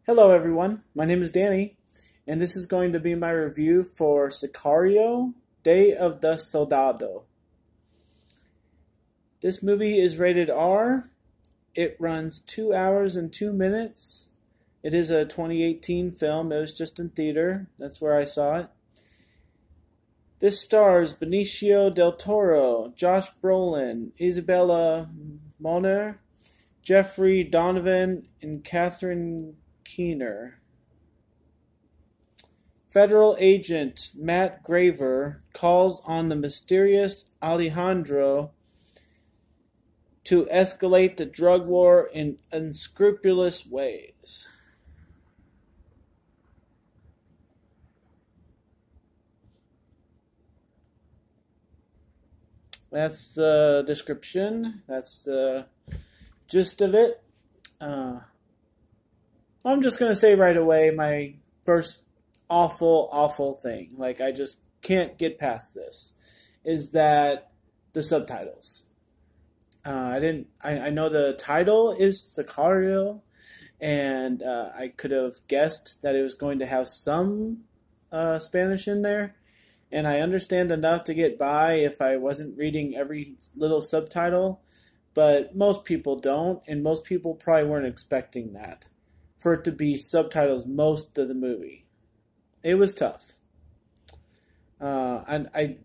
Hello everyone, my name is Danny, and this is going to be my review for Sicario, Day of the Soldado. This movie is rated R. It runs 2 hours and 2 minutes. It is a 2018 film. It was just in theater. That's where I saw it. This stars Benicio del Toro, Josh Brolin, Isabella Moner, Jeffrey Donovan, and Catherine Keener. Federal agent Matt Graver calls on the mysterious Alejandro to escalate the drug war in unscrupulous ways. That's the description. That's the gist of it. I'm just going to say right away my first awful thing, like I just can't get past this, is that the subtitles. I know the title is Sicario, and I could have guessed that it was going to have some Spanish in there, and I understand enough to get by if I wasn't reading every little subtitle, but most people don't, and most people probably weren't expecting that, for it to be subtitles most of the movie. It was tough. And a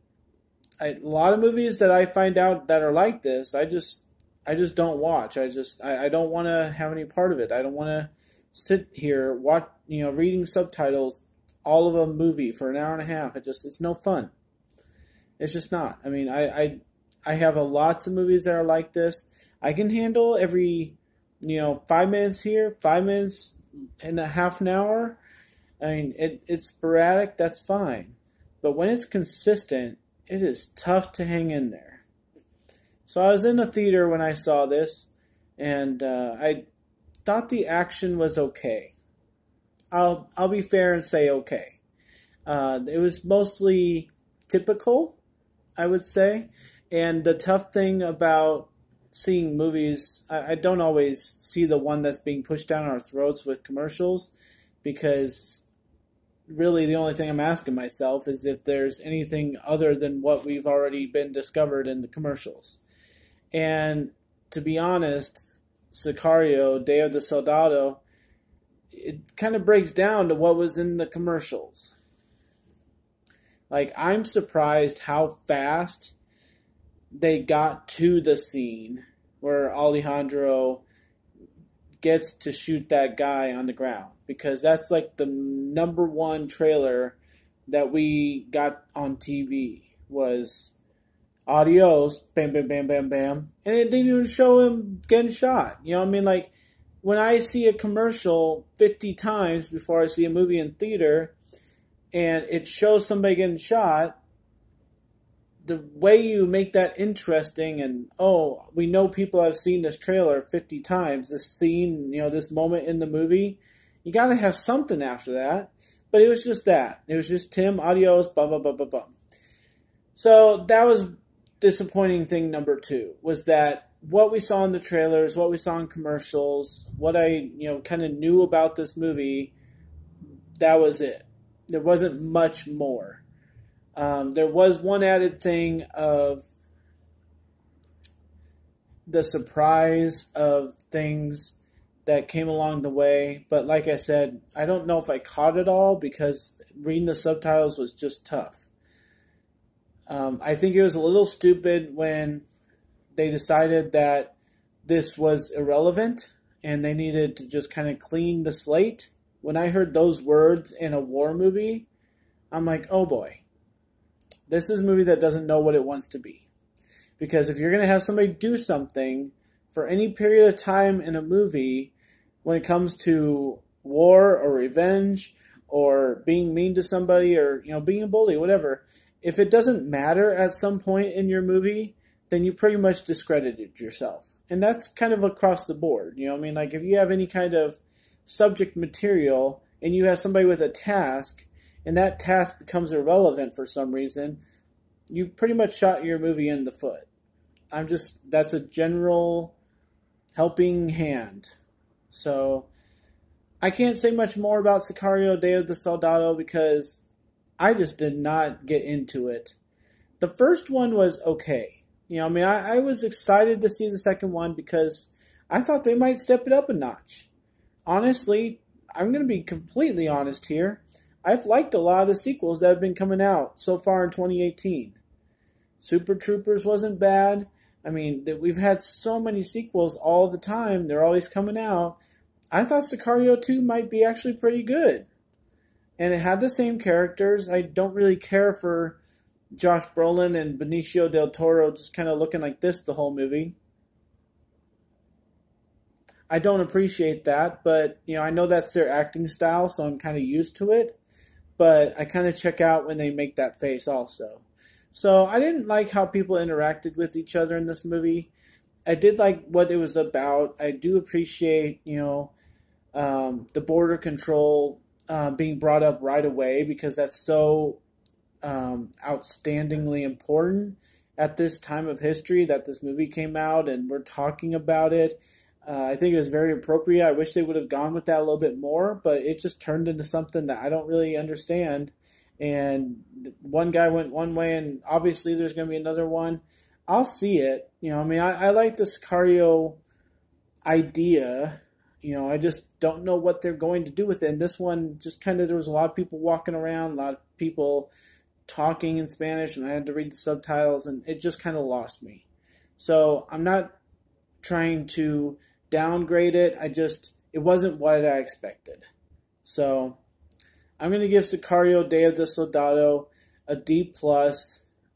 lot of movies that I find out that are like this, I just don't watch. I don't want to have any part of it. I don't want to sit here reading subtitles all of a movie for an hour and a half. It's no fun. It's just not. I mean, I have lots of movies that are like this. I can handle every 5 minutes here, 5 minutes in a half an hour. I mean, it's sporadic, that's fine. But when it's consistent, it is tough to hang in there. So I was in a theater when I saw this, and I thought the action was okay. I'll be fair and say okay. It was mostly typical, I would say. And the tough thing about seeing movies, I don't always see the one that's being pushed down our throats with commercials, because really the only thing I'm asking myself is if there's anything other than what we've already been discovered in the commercials. And to be honest, Sicario, Day of the Soldado, it kind of breaks down to what was in the commercials. Like, I'm surprised how fast they got to the scene where Alejandro gets to shoot that guy on the ground, because that's like the #1 trailer that we got on TV was adios, bam, bam, bam, bam, bam, and it didn't even show him getting shot. You know what I mean? Like, when I see a commercial 50 times before I see a movie in theater and it shows somebody getting shot, the way you make that interesting, and we know people have seen this trailer 50 times, this scene, this moment in the movie, you got to have something after that. But it was just that. It was just Tim, adios, blah, blah, blah, blah, blah. So that was disappointing thing number 2, was that what we saw in the trailers, what we saw in commercials, what I, kind of knew about this movie, that was it. There wasn't much more. There was one added thing of the surprise of things that came along the way. But like I said, I don't know if I caught it all, because reading the subtitles was just tough. I think it was a little stupid when they decided that this was irrelevant and they needed to just kind of clean the slate. When I heard those words in a war movie, I'm like, oh boy. This is a movie that doesn't know what it wants to be. Because if you're going to have somebody do something for any period of time in a movie, when it comes to war or revenge or being mean to somebody or being a bully, whatever, if it doesn't matter at some point in your movie, then you pretty much discredited yourself. And that's kind of across the board. You know what I mean? Like, if you have any kind of subject material and you have somebody with a task, and that task becomes irrelevant for some reason, you pretty much shot your movie in the foot. That's a general helping hand. So I can't say much more about Sicario Day of the Soldado because I just did not get into it. The first one was okay. I mean, I was excited to see the second one because I thought they might step it up a notch. Honestly, I'm going to be completely honest here. I've liked a lot of the sequels that have been coming out so far in 2018. Super Troopers wasn't bad. I mean, we've had so many sequels all the time. They're always coming out. I thought Sicario 2 might be actually pretty good. And it had the same characters. I don't really care for Josh Brolin and Benicio del Toro just kind of looking like this the whole movie. I don't appreciate that, but I know that's their acting style, so I'm kind of used to it. But I kind of check out when they make that face also. So I didn't like how people interacted with each other in this movie. I did like what it was about. I do appreciate, the border control being brought up right away because that's so outstandingly important at this time of history that this movie came out and we're talking about it. I think it was very appropriate. I wish they would have gone with that a little bit more, but it just turned into something that I don't really understand. And one guy went one way, and obviously there's going to be another one. I'll see it. I mean, I like the Sicario idea. I just don't know what they're going to do with it. And this one, just kind of, there was a lot of people walking around, a lot of people talking in Spanish, and I had to read the subtitles, and it just kind of lost me. So I'm not trying to downgrade it. It wasn't what I expected. So I'm going to give Sicario Day of the Soldado a D+.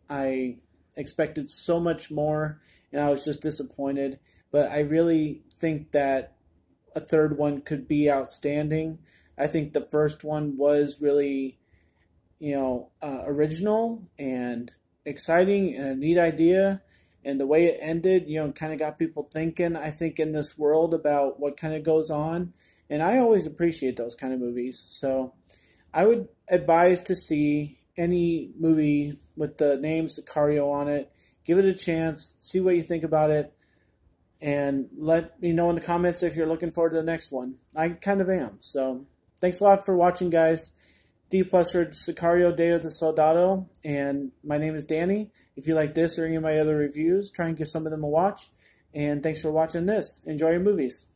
I expected so much more, and I was just disappointed. But I really think that a third one could be outstanding. I think the first one was really, original and exciting and a neat idea. And the way it ended, kind of got people thinking, I think, in this world about what kind of goes on. And I always appreciate those kind of movies. So I would advise to see any movie with the name Sicario on it. Give it a chance. See what you think about it. And let me know in the comments if you're looking forward to the next one. I kind of am. So thanks a lot for watching, guys. D+ for Sicario Day of the Soldado. And my name is Danny. If you like this or any of my other reviews, try and give some of them a watch. And thanks for watching this. Enjoy your movies.